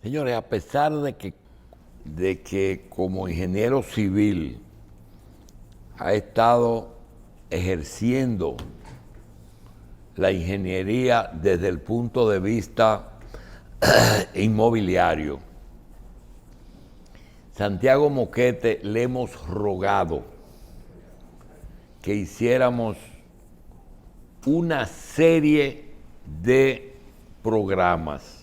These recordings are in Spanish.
Señores, a pesar de que como ingeniero civil ha estado ejerciendo la ingeniería desde el punto de vista inmobiliario, Santiago Moquete le hemos rogado que hiciéramos una serie de programas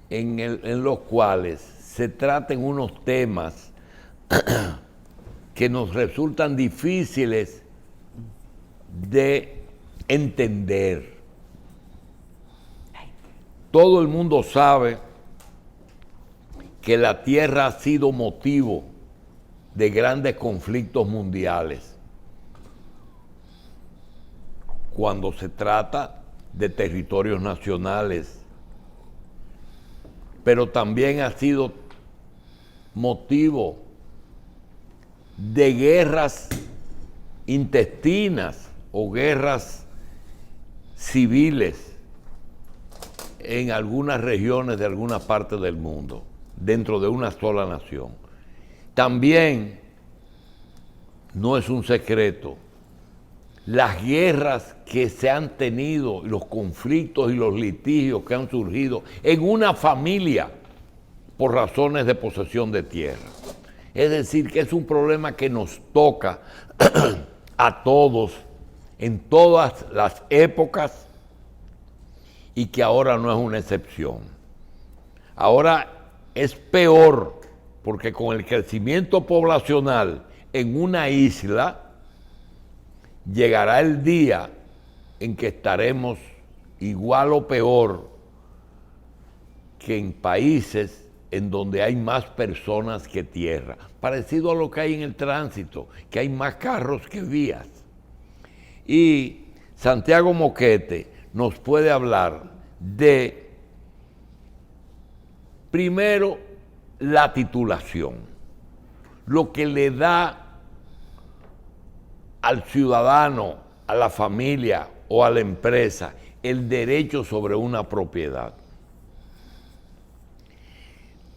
en los cuales se traten unos temas que nos resultan difíciles de entender. Todo el mundo sabe que la Tierra ha sido motivo de grandes conflictos mundiales cuando se trata de territorios nacionales, pero también ha sido motivo de guerras intestinas o guerras civiles en algunas regiones de algunas partes del mundo, dentro de una sola nación. También, no es un secreto, las guerras que se han tenido, los conflictos y los litigios que han surgido en una familia por razones de posesión de tierra. Es decir, que es un problema que nos toca a todos, en todas las épocas, y que ahora no es una excepción. Ahora es peor, porque con el crecimiento poblacional en una isla, llegará el día en que estaremos igual o peor que en países en donde hay más personas que tierra, parecido a lo que hay en el tránsito, que hay más carros que vías. Y Santiago Moquete nos puede hablar de, primero, la titulación, lo que le da al ciudadano, a la familia o a la empresa el derecho sobre una propiedad.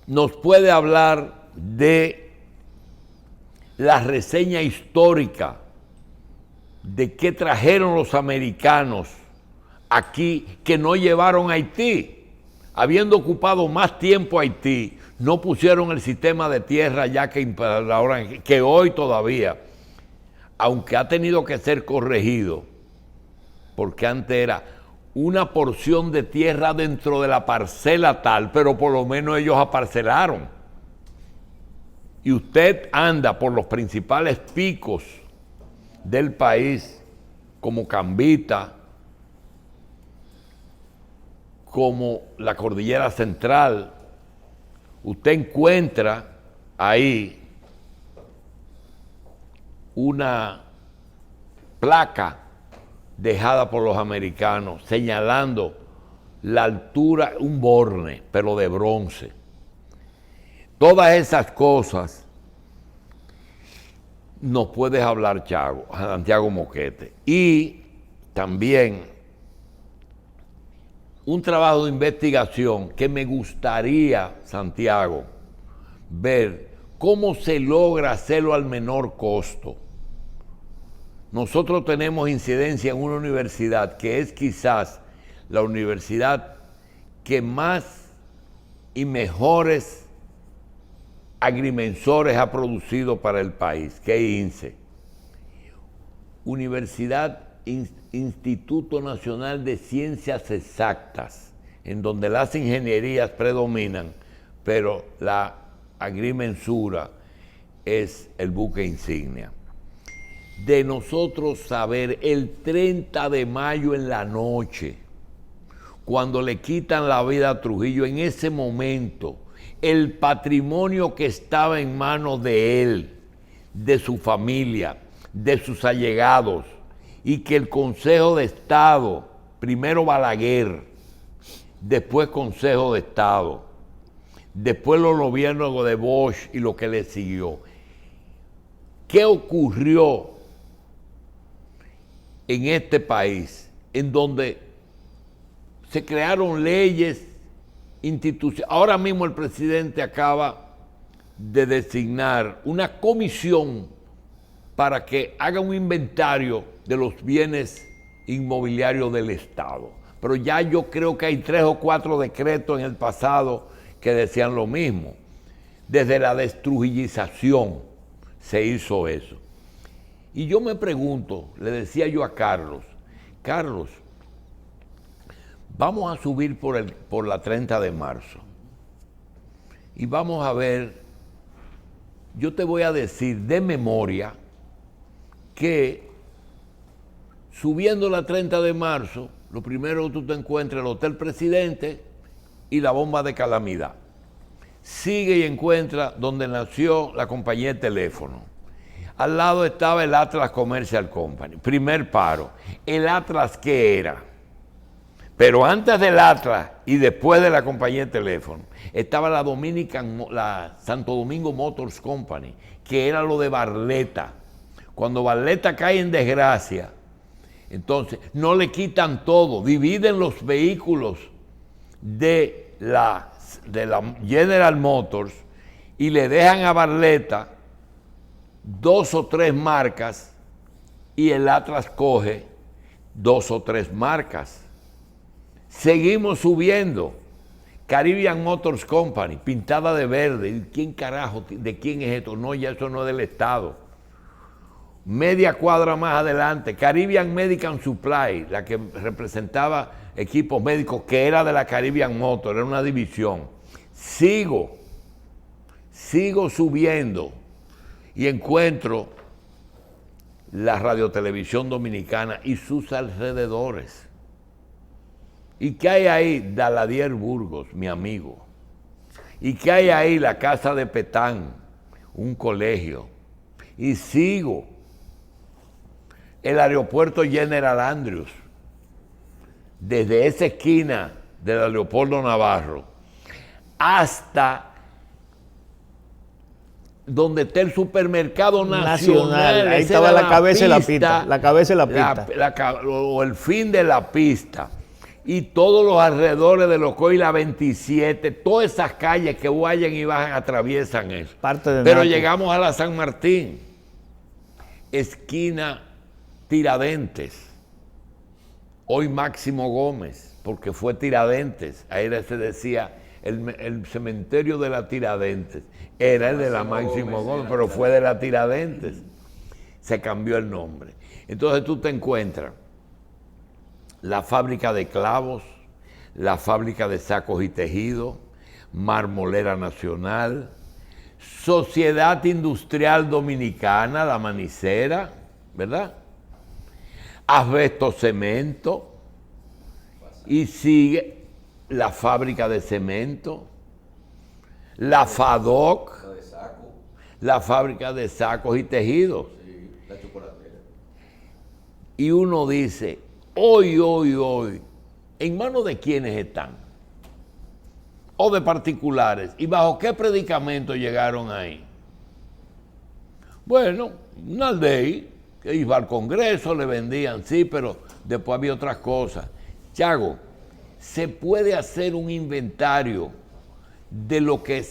Nos puede hablar de la reseña histórica de qué trajeron los americanos aquí que no llevaron a Haití. Habiendo ocupado más tiempo Haití, no pusieron el sistema de tierra ya que hoy todavía, aunque ha tenido que ser corregido, porque antes era una porción de tierra dentro de la parcela tal, pero por lo menos ellos aparcelaron. Y usted anda por los principales picos del país, como Cambita, como la Cordillera Central, usted encuentra ahí una placa dejada por los americanos señalando la altura, un borne, pero de bronce. Todas esas cosas nos puedes hablar Santiago Moquete. Y también un trabajo de investigación que me gustaría, Santiago, ver cómo se logra hacerlo al menor costo. Nosotros tenemos incidencia en una universidad que es quizás la universidad que más y mejores agrimensores ha producido para el país, que es INSE. Instituto Nacional de Ciencias Exactas, en donde las ingenierías predominan, pero la agrimensura es el buque insignia. De nosotros saber el 30 de mayo en la noche, cuando le quitan la vida a Trujillo, en ese momento, el patrimonio que estaba en manos de él, de su familia, de sus allegados, y que el Consejo de Estado, primero Balaguer, después Consejo de Estado, después los gobiernos de Bosch y lo que le siguió. ¿Qué ocurrió en este país en donde se crearon leyes Ahora mismo el presidente acaba de designar una comisión para que haga un inventario de los bienes inmobiliarios del Estado. Pero ya yo creo que hay 3 o 4 decretos en el pasado que decían lo mismo. Desde la destrujillización se hizo eso. Y yo me pregunto, le decía yo a Carlos, vamos a subir por la 30 de marzo y vamos a ver, yo te voy a decir de memoria que subiendo la 30 de marzo, lo primero que tú te encuentras el Hotel Presidente y la bomba de calamidad. Sigue y encuentra donde nació la compañía de teléfono. Al lado estaba el Atlas Commercial Company. Primer paro. ¿El Atlas qué era? Pero antes del Atlas y después de la compañía de teléfono, estaba la Santo Domingo Motors Company, que era lo de Barletta. Cuando Barletta cae en desgracia, entonces no le quitan todo, dividen los vehículos de la General Motors y le dejan a Barletta 2 o 3 marcas y el Atlas coge 2 o 3 marcas. Seguimos subiendo. Caribbean Motors Company, pintada de verde. ¿Quién carajo? ¿De quién es esto? No, ya eso no es del Estado. Media cuadra más adelante, Caribbean Medical Supply, la que representaba equipos médicos, que era de la Caribbean Motors, era una división. Sigo subiendo y encuentro la Radiotelevisión Dominicana y sus alrededores. ¿Y qué hay ahí? Daladier Burgos, mi amigo. ¿Y qué hay ahí? La Casa de Petán, un colegio. Y sigo. El aeropuerto General Andrews, desde esa esquina del Leopoldo Navarro hasta donde está el supermercado nacional. Ahí estaba la cabeza de la pista. La cabeza de la pista. O el fin de la pista. Y todos los alrededores de Locoy, la 27, todas esas calles que vayan y bajan atraviesan eso. Pero llegamos a la San Martín, esquina Tiradentes, hoy Máximo Gómez, porque fue Tiradentes, ahí se decía el cementerio de la Tiradentes, era el de la Máximo Gómez, pero fue de la Tiradentes, se cambió el nombre. Entonces tú te encuentras la fábrica de clavos, la fábrica de sacos y tejidos, Marmolera Nacional, Sociedad Industrial Dominicana, La Manicera, ¿verdad? Asbesto Cemento, y sigue la fábrica de cemento, la FADOC, la fábrica de sacos y tejidos. La chocolatera. Y uno dice, hoy, ¿en manos de quiénes están? O de particulares. ¿Y bajo qué predicamento llegaron ahí? Bueno, una ley que iba al Congreso, le vendían, sí, pero después había otras cosas. Chago, se puede hacer un inventario de lo que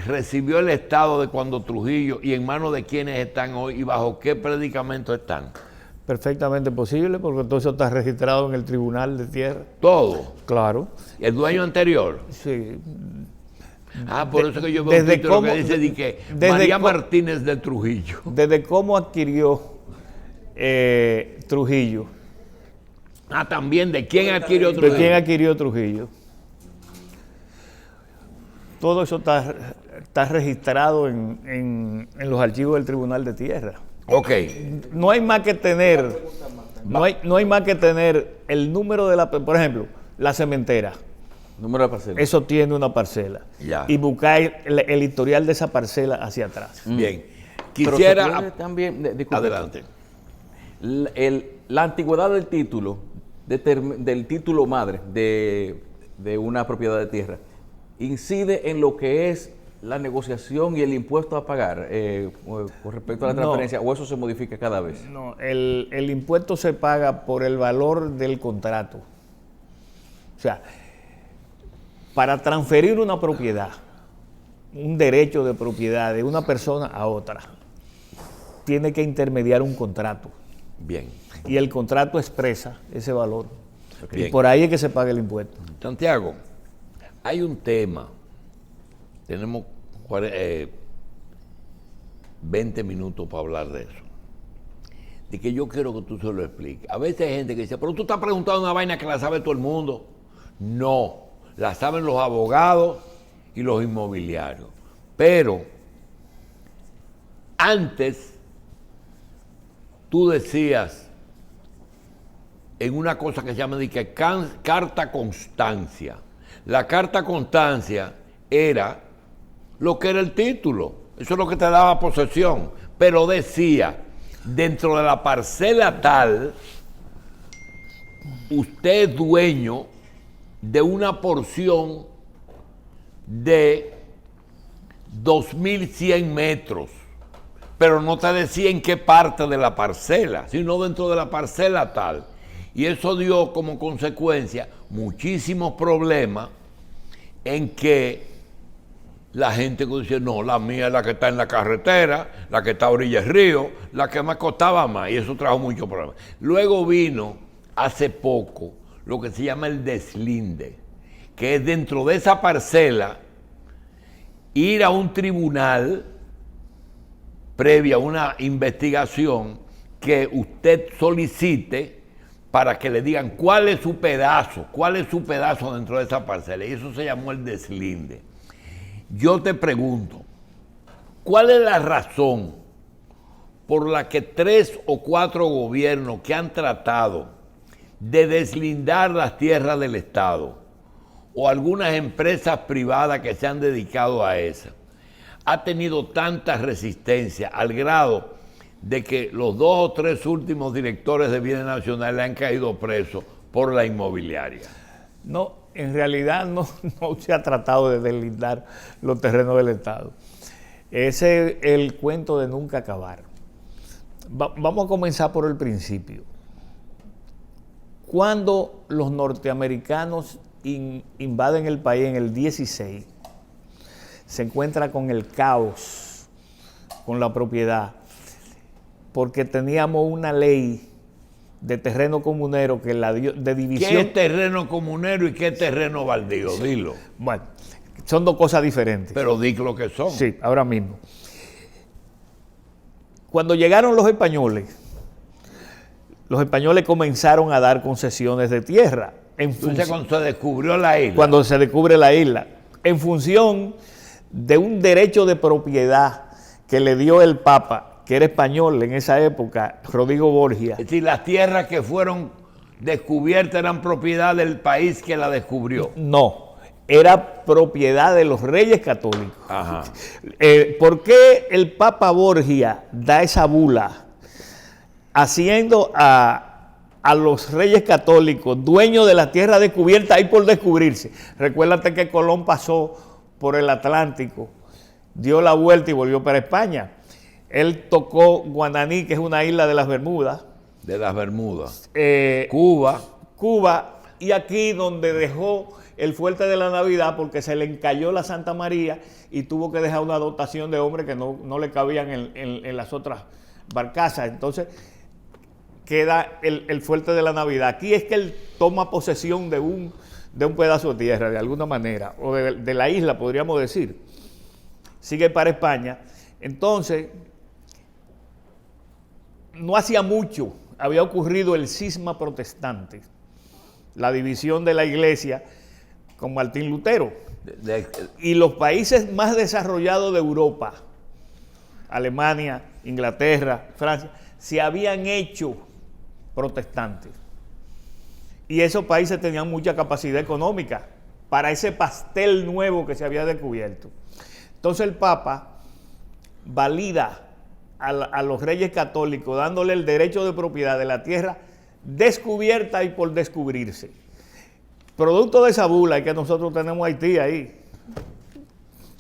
recibió el Estado de cuando Trujillo y en manos de quiénes están hoy y bajo qué predicamento están. Perfectamente posible, porque todo eso está registrado en el Tribunal de Tierra. Todo. Claro. ¿El dueño anterior? Sí. Por eso que yo veo un título que dice que María Martínez de Trujillo. Desde cómo adquirió Trujillo. También de quién adquirió Trujillo. De quién adquirió Trujillo. Todo eso está registrado en los archivos del Tribunal de Tierra. Ok. No hay más que tener, no hay más que tener el número de la, por ejemplo, la cementera. Número de parcela. Eso tiene una parcela. Ya. Y buscar el historial de esa parcela hacia atrás. Bien. Pero Quisiera... también, adelante. La antigüedad del título, del título madre de una propiedad de tierra, incide en lo que es la negociación y el impuesto a pagar con respecto a la transferencia, o eso se modifica cada vez. No, el impuesto se paga por el valor del contrato. O sea, para transferir una propiedad, un derecho de propiedad de una persona a otra, tiene que intermediar un contrato. Bien. Y el contrato expresa ese valor. Bien. Y por ahí es que se paga el impuesto. Santiago, hay un tema, tenemos 20 minutos para hablar de eso, de que yo quiero que tú se lo expliques. A veces hay gente que dice, pero tú estás preguntando una vaina que la sabe todo el mundo. No, la saben los abogados y los inmobiliarios. Pero antes tú decías en una cosa que se llama de que carta constancia. La carta constancia era lo que era el título, eso es lo que te daba posesión, pero decía, dentro de la parcela tal, usted es dueño de una porción de 2.100 metros, pero no te decía en qué parte de la parcela, sino dentro de la parcela tal. Y eso dio como consecuencia muchísimos problemas en que la gente dice, no, la mía es la que está en la carretera, la que está a orilla del río, la que me costaba más, y eso trajo muchos problemas. Luego vino, hace poco, lo que se llama el deslinde, que es dentro de esa parcela, ir a un tribunal previa a una investigación que usted solicite para que le digan cuál es su pedazo dentro de esa parcela, y eso se llamó el deslinde. Yo te pregunto, ¿cuál es la razón por la que 3 o 4 gobiernos que han tratado de deslindar las tierras del Estado o algunas empresas privadas que se han dedicado a eso, ha tenido tanta resistencia al grado de que los 2 o 3 últimos directores de bienes nacionales han caído presos por la inmobiliaria? No, en realidad no se ha tratado de deslindar los terrenos del Estado. Ese es el cuento de nunca acabar. Vamos a comenzar por el principio. Cuando los norteamericanos invaden el país en el 16, se encuentra con el caos, con la propiedad, porque teníamos una ley de terreno comunero que la dio de división. ¿Qué es terreno comunero y qué es terreno baldío? Sí. Dilo. Bueno, son 2 cosas diferentes. Pero di lo que son. Sí, ahora mismo. Cuando llegaron los españoles comenzaron a dar concesiones de tierra. Entonces, cuando se descubrió la isla. Cuando se descubre la isla, en función de un derecho de propiedad que le dio el Papa, que era español en esa época, Rodrigo Borgia. Es decir, las tierras que fueron descubiertas eran propiedad del país que la descubrió. No, era propiedad de los reyes católicos. Ajá. ¿Por qué el Papa Borgia da esa bula haciendo a los reyes católicos dueños de la tierra descubierta ahí por descubrirse? Recuérdate que Colón pasó por el Atlántico, dio la vuelta y volvió para España. Él tocó Guananí, que es una isla de las Bermudas. De las Bermudas. Cuba, y aquí donde dejó el fuerte de la Navidad porque se le encalló la Santa María y tuvo que dejar una dotación de hombres que no le cabían en las otras barcazas. Entonces queda el fuerte de la Navidad. Aquí es que él toma posesión de un pedazo de tierra, de alguna manera, o de la isla, podríamos decir. Sigue para España. Entonces, no hacía mucho, había ocurrido el cisma protestante, la división de la iglesia con Martín Lutero. Y los países más desarrollados de Europa, Alemania, Inglaterra, Francia, se habían hecho protestantes. Y esos países tenían mucha capacidad económica para ese pastel nuevo que se había descubierto. Entonces el Papa valida a los reyes católicos dándole el derecho de propiedad de la tierra descubierta y por descubrirse. Producto de esa bula es que nosotros tenemos Haití ahí,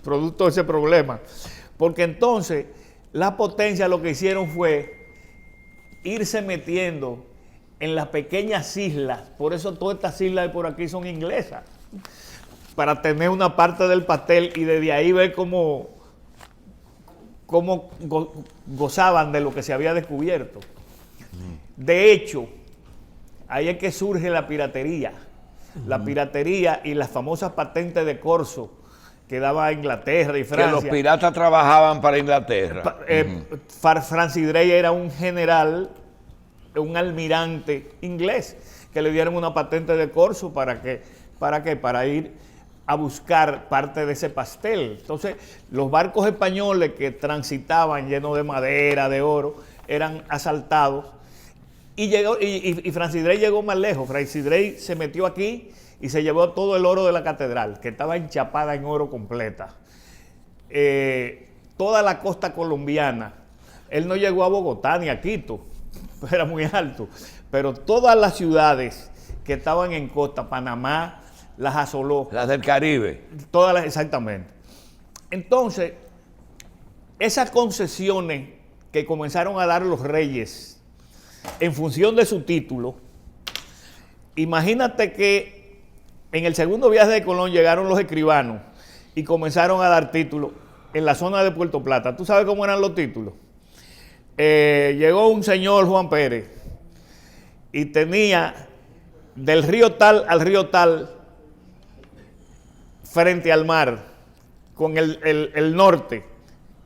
producto de ese problema. Porque entonces las potencias lo que hicieron fue irse metiendo en las pequeñas islas, por eso todas estas islas de por aquí son inglesas. para tener una parte del pastel y desde ahí ver cómo gozaban de lo que se había descubierto. De hecho, ahí es que surge la piratería. La piratería y las famosas patentes de corso que daba Inglaterra y Francia. Que los piratas trabajaban para Inglaterra. Francis Drake era un general, un almirante inglés, que le dieron una patente de corso ¿para qué? Para ir a buscar parte de ese pastel. Entonces, los barcos españoles que transitaban llenos de madera, de oro, eran asaltados. Y Francis Drake llegó más lejos. Francis Drake se metió aquí y se llevó todo el oro de la catedral, que estaba enchapada en oro completa. Toda la costa colombiana. Él no llegó a Bogotá ni a Quito, era muy alto. Pero todas las ciudades que estaban en costa, Panamá, las asoló. Las del Caribe. Todas las, exactamente. Entonces, esas concesiones que comenzaron a dar los reyes en función de su título, imagínate que en el segundo viaje de Colón llegaron los escribanos y comenzaron a dar títulos en la zona de Puerto Plata. ¿Tú sabes cómo eran los títulos? Llegó un señor, Juan Pérez, y tenía del río tal al río tal, frente al mar, con el norte,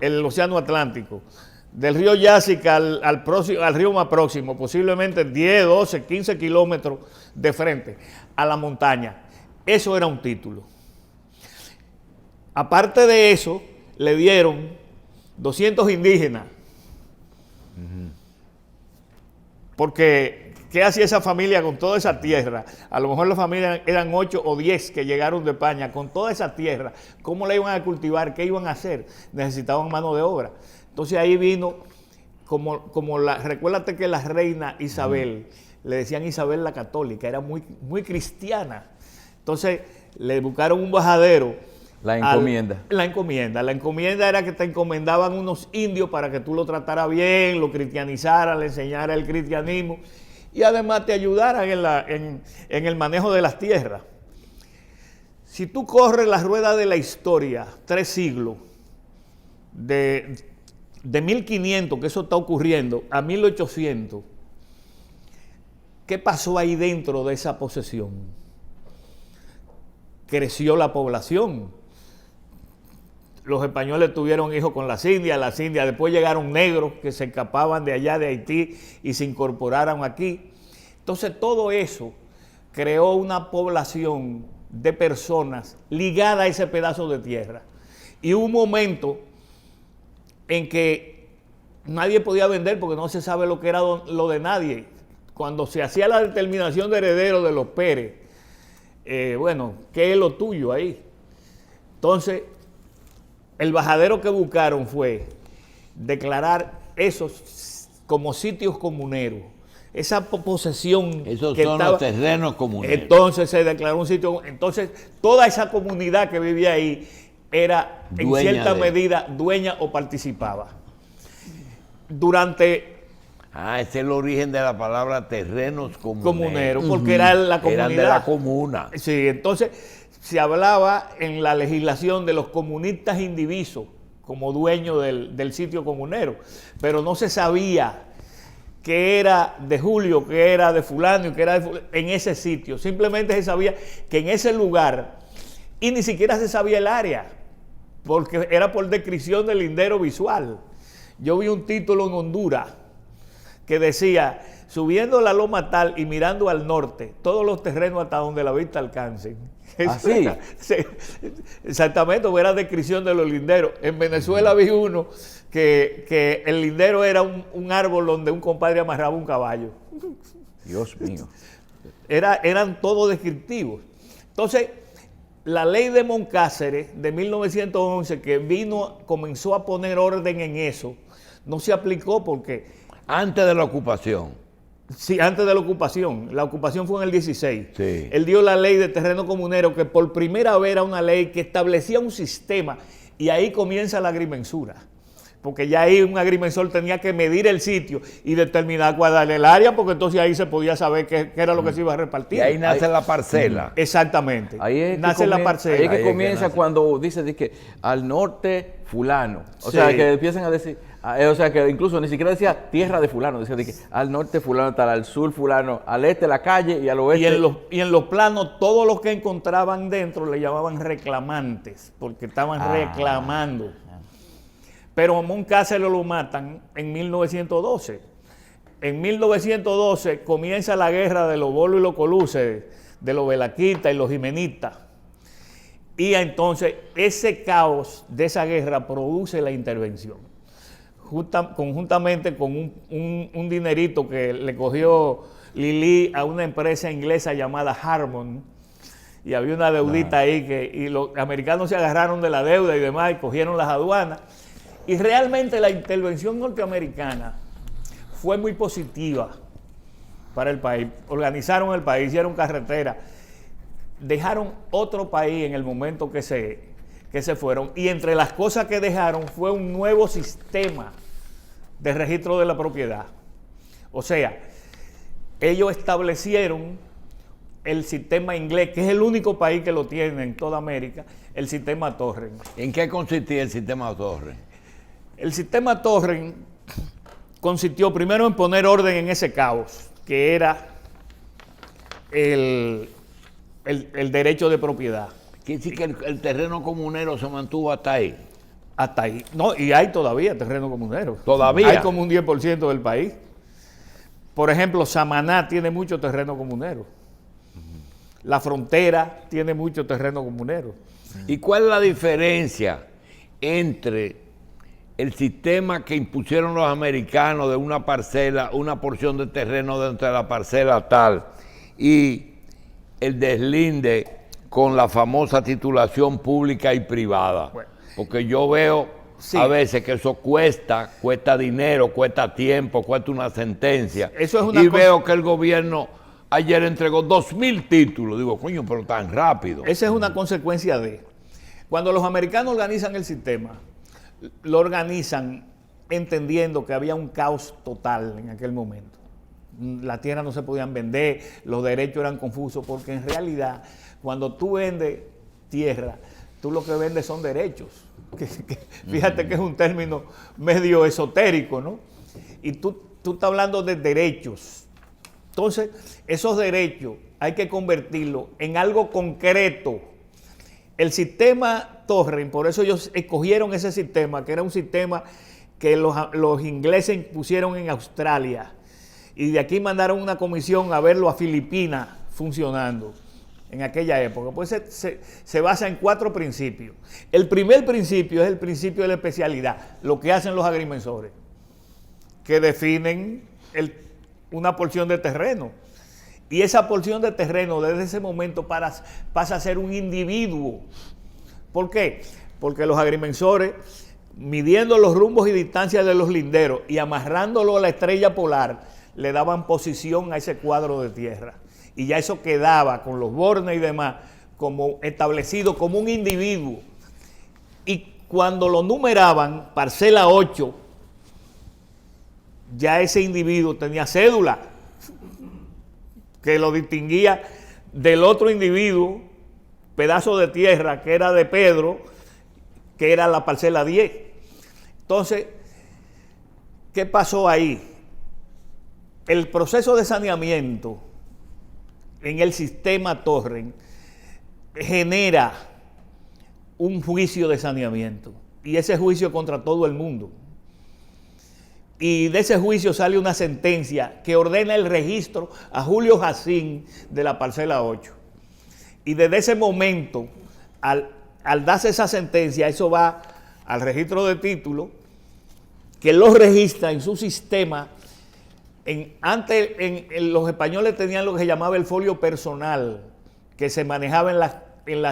el océano Atlántico, del río Yásica al río más próximo, posiblemente 10, 12, 15 kilómetros de frente a la montaña. Eso era un título. Aparte de eso, le dieron 200 indígenas. Porque, ¿qué hacía esa familia con toda esa tierra? A lo mejor la familia eran 8 o 10 que llegaron de España con toda esa tierra. ¿Cómo la iban a cultivar? ¿Qué iban a hacer? Necesitaban mano de obra. Entonces ahí vino, recuérdate que la reina Isabel, le decían Isabel la Católica, era muy, muy cristiana. Entonces le buscaron un bajadero. La encomienda. La encomienda era que te encomendaban unos indios para que tú lo trataras bien, lo cristianizaras, le enseñaras el cristianismo y además te ayudaran en el manejo de las tierras. Si tú corres la rueda de la historia, 3 siglos, de 1500, que eso está ocurriendo, a 1800, ¿qué pasó ahí dentro de esa posesión? Creció la población. Los españoles tuvieron hijos con las indias, después llegaron negros que se escapaban de allá de Haití y se incorporaron aquí. Entonces todo eso creó una población de personas ligada a ese pedazo de tierra. Y hubo un momento en que nadie podía vender porque no se sabe lo que era lo de nadie. Cuando se hacía la determinación de heredero de los Pérez, ¿qué es lo tuyo ahí? Entonces, el bajadero que buscaron fue declarar esos como sitios comuneros. Esa posesión. Esos que son los terrenos comuneros. Entonces se declaró un sitio. Entonces, toda esa comunidad que vivía ahí era en cierta medida dueña o participaba. Ese es el origen de la palabra terrenos comuneros. Porque era la comunidad. Eran de la comuna. Sí, entonces se hablaba en la legislación de los comunistas indivisos como dueños del sitio comunero, pero no se sabía que era de Julio, que era de fulano y que era de fulano, en ese sitio. Simplemente se sabía que en ese lugar, y ni siquiera se sabía el área, porque era por descripción del lindero visual. Yo vi un título en Honduras que decía, subiendo la loma tal y mirando al norte, todos los terrenos hasta donde la vista alcance. ¿Así? Sí, exactamente, era descripción de los linderos. En Venezuela vi uno que el lindero era un árbol donde un compadre amarraba un caballo. Dios mío. Eran todos descriptivos. Entonces, la ley de Moncáceres de 1911 que comenzó a poner orden en eso, no se aplicó porque... Antes de la ocupación. Sí, antes de la ocupación. La ocupación fue en el 16. Sí. Él dio la ley de terreno comunero, que por primera vez era una ley que establecía un sistema, y ahí comienza la agrimensura. porque ya ahí un agrimensor tenía que medir el sitio y determinar cuál era el área, porque entonces ahí se podía saber qué era lo que se iba a repartir. Y ahí nace la parcela. Exactamente. Ahí es nace la parcela. Ahí es que Ahí es comienza que cuando dice que al norte fulano. O Sí. sea, que empiezan a decir, o sea, que incluso ni siquiera decía tierra de fulano, decía de que al norte fulano tal, al sur fulano, al este la calle y al oeste. Y en los planos, todos los que encontraban dentro le llamaban reclamantes, porque estaban reclamando. Pero a Moncácer lo matan en 1912. En 1912 comienza la guerra de los Bolos y los Coluces, de los Velaquitas y los Jimenitas. Y entonces ese caos de esa guerra produce la intervención. Conjuntamente con un dinerito que le cogió Lili a una empresa inglesa llamada Harmon, y había una deudita ahí y los americanos se agarraron de la deuda y demás y cogieron las aduanas. Y realmente la intervención norteamericana fue muy positiva para el país. Organizaron el país, hicieron carreteras, dejaron otro país en el momento que se fueron. Y entre las cosas que dejaron fue un nuevo sistema de registro de la propiedad. O sea, ellos establecieron el sistema inglés, que es el único país que lo tiene en toda América, el sistema Torrens. ¿En qué consistía el sistema Torrens? El sistema Torrens consistió primero en poner orden en ese caos, que era el derecho de propiedad. Quiere decir que el terreno comunero se mantuvo hasta ahí. Hasta ahí. No, y hay todavía terreno comunero. ¿Todavía? Hay como un 10% del país. Por ejemplo, Samaná tiene mucho terreno comunero. La Frontera tiene mucho terreno comunero. ¿Y cuál es la diferencia entre el sistema que impusieron los americanos de una parcela, una porción de terreno dentro de la parcela tal, y el deslinde con la famosa titulación pública y privada? Bueno. Porque yo veo a veces que eso cuesta dinero, cuesta tiempo, cuesta una sentencia. Eso es una y cosa... veo que el gobierno ayer entregó 2.000 títulos. Digo, coño, pero tan rápido. Esa es una consecuencia de... Cuando los americanos organizan el sistema, lo organizan entendiendo que había un caos total en aquel momento. Las tierras no se podían vender, los derechos eran confusos, porque en realidad, cuando tú vendes tierra, tú lo que vendes son derechos. Fíjate que es un término medio esotérico, ¿no? Y tú estás hablando de derechos. Entonces, esos derechos hay que convertirlos en algo concreto. El sistema Torrens, por eso ellos escogieron ese sistema, que era un sistema que los ingleses pusieron en Australia. Y de aquí mandaron una comisión a verlo a Filipinas funcionando en aquella época. Pues se basa en 4 principios. El primer principio es el principio de la especialidad, lo que hacen los agrimensores, que definen una porción de terreno. Y esa porción de terreno desde ese momento pasa a ser un individuo. ¿Por qué? Porque los agrimensores, midiendo los rumbos y distancias de los linderos y amarrándolo a la estrella polar, le daban posición a ese cuadro de tierra. Y ya eso quedaba con los bornes y demás como establecido como un individuo. Y cuando lo numeraban, parcela 8, ya ese individuo tenía cédula que lo distinguía del otro individuo, pedazo de tierra que era de Pedro, que era la parcela 10. Entonces, ¿qué pasó ahí? El proceso de saneamiento en el sistema Torrens genera un juicio de saneamiento, y ese juicio contra todo el mundo. Y de ese juicio sale una sentencia que ordena el registro a Julio Jacín de la parcela 8. Y desde ese momento, al darse esa sentencia, eso va al registro de títulos, que lo registra en su sistema. Antes los españoles tenían lo que se llamaba el folio personal, que se manejaba en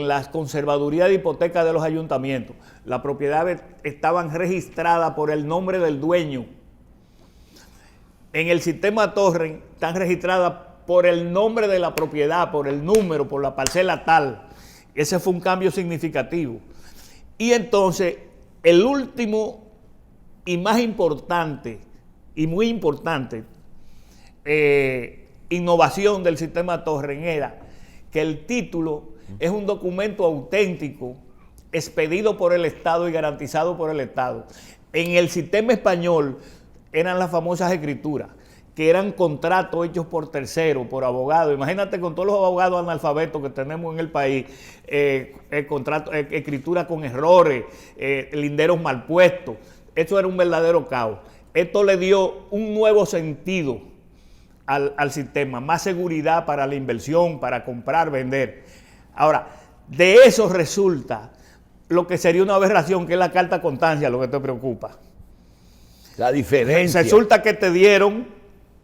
las conservadurías de hipotecas de los ayuntamientos. Las propiedades estaban registradas por el nombre del dueño. En el sistema Torrens están registradas por el nombre de la propiedad, por el número, por la parcela tal. Ese fue un cambio significativo. Y entonces el último y más importante, y muy importante, innovación del sistema Torren era que el título es un documento auténtico, expedido por el Estado y garantizado por el Estado. En el sistema español eran las famosas escrituras, que eran contratos hechos por terceros, por abogados. Imagínate con todos los abogados analfabetos que tenemos en el país, escritura con errores, linderos mal puestos. Eso era un verdadero caos. Esto le dio un nuevo sentido al sistema, más seguridad para la inversión, para comprar, vender. Ahora, de eso resulta lo que sería una aberración, que es la carta constancia, lo que te preocupa. La diferencia. Resulta que te dieron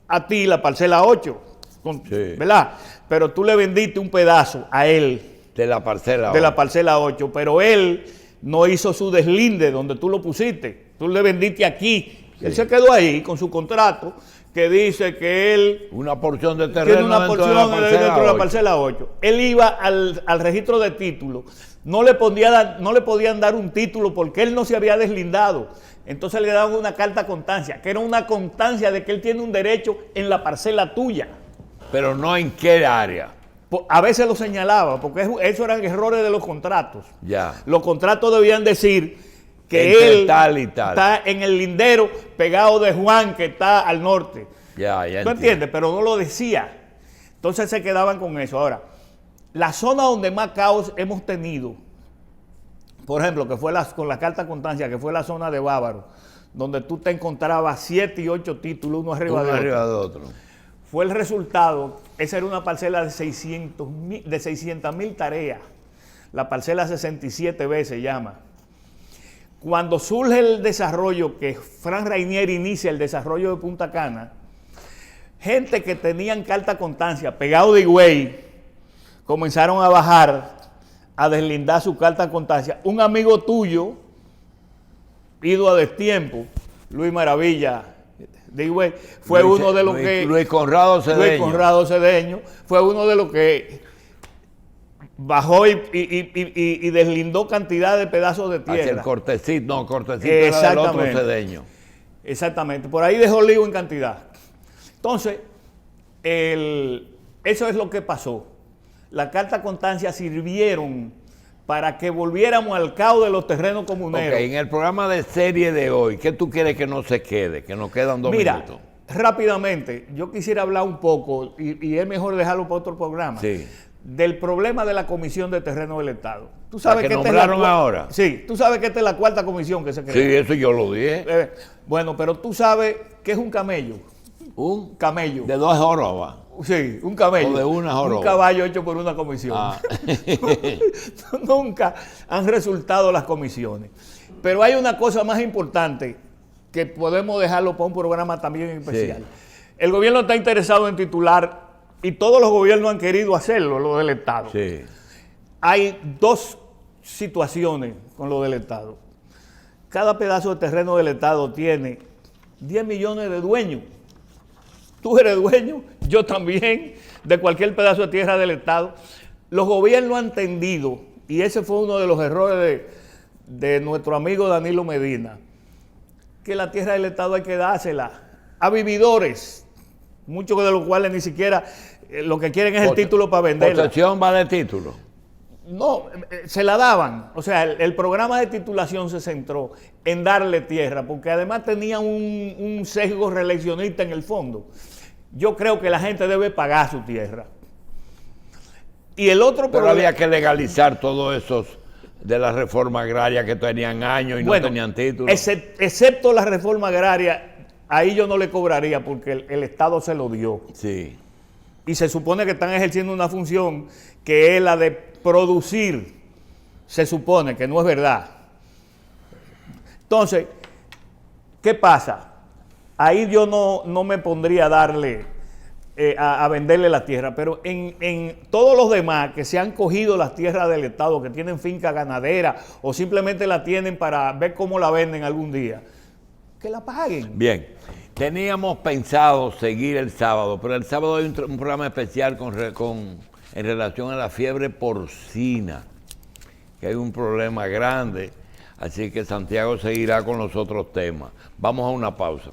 a ti la parcela 8, sí, ¿verdad? Pero tú le vendiste un pedazo a él. De la parcela 8. De la parcela 8, pero él no hizo su deslinde donde tú lo pusiste. Tú le vendiste aquí. Sí. Él se quedó ahí con su contrato que dice que él... Una porción de terreno tiene una porción dentro de la parcela 8. Él iba al registro de título. No le podían dar un título porque él no se había deslindado. Entonces le daban una carta constancia, que era una constancia de que él tiene un derecho en la parcela tuya. Pero no en qué área. A veces lo señalaba, porque eso eran errores de los contratos. Ya. Los contratos debían decir que él tal y tal está en el lindero pegado de Juan, que está al norte. Ya ¿Tú entiendes? Pero no lo decía. Entonces se quedaban con eso. Ahora, la zona donde más caos hemos tenido, por ejemplo, que fue con la carta constancia, que fue la zona de Bávaro, donde tú te encontrabas 7 y 8 títulos, uno arriba de otro. Fue el resultado, esa era una parcela de 600,000 tareas. La parcela 67B se llama. Cuando surge el desarrollo, que Fran Rainier inicia el desarrollo de Punta Cana, gente que tenían carta constancia, pegado de Higüey, comenzaron a bajar, a deslindar su carta constancia. Un amigo tuyo, ido a destiempo, Luis Maravilla, de Higüey, fue uno de los que... Luis Conrado Cedeño. Luis Conrado Cedeño fue uno de los que bajó y deslindó cantidad de pedazos de tierra. Hacia el Cortecito era del otro Cedeño. Exactamente, por ahí dejó lío en cantidad. Entonces, eso es lo que pasó. Las cartas constancia sirvieron para que volviéramos al caos de los terrenos comuneros. Ok, en el programa de serie de hoy, ¿qué tú quieres que no se quede? Que nos quedan 2 minutos. Rápidamente, yo quisiera hablar un poco, y es mejor dejarlo para otro programa, sí, del problema de la Comisión de Terreno del Estado. ¿Tú sabes que nombraron ahora? Sí, tú sabes que esta es la 4ª comisión que se creó. Sí, eso yo lo dije. Bueno, pero tú sabes qué es un camello. Un camello. De 2 jorobas. Sí, un camello. O de una joroba. Un caballo hecho por una comisión. Nunca han resultado las comisiones. Pero hay una cosa más importante que podemos dejarlo para un programa también especial. Sí. El gobierno está interesado en titular, y todos los gobiernos han querido hacerlo, lo del Estado. Sí. Hay 2 situaciones con lo del Estado. Cada pedazo de terreno del Estado tiene 10 millones de dueños. Tú eres dueño, yo también, de cualquier pedazo de tierra del Estado. Los gobiernos han tendido, y ese fue uno de los errores de nuestro amigo Danilo Medina, que la tierra del Estado hay que dársela a vividores, muchos de los cuales ni siquiera lo que quieren es el título para venderla. ¿Posesión va de título? No, se la daban. O sea, el programa de titulación se centró en darle tierra, porque además tenía un sesgo reeleccionista en el fondo. Yo creo que la gente debe pagar su tierra. Y el otro Pero había que legalizar todos esos de la reforma agraria que tenían años y no tenían título. Excepto la reforma agraria, ahí yo no le cobraría porque el Estado se lo dio. Sí. Y se supone que están ejerciendo una función que es la de producir. Se supone que no es verdad. Entonces, ¿qué pasa? Ahí yo no me pondría a darle, a venderle la tierra, pero en todos los demás que se han cogido las tierras del Estado, que tienen finca ganadera o simplemente la tienen para ver cómo la venden algún día, que la paguen. Bien, teníamos pensado seguir el sábado, pero el sábado hay un programa especial en relación a la fiebre porcina, que hay un problema grande. Así que Santiago seguirá con los otros temas. Vamos a una pausa.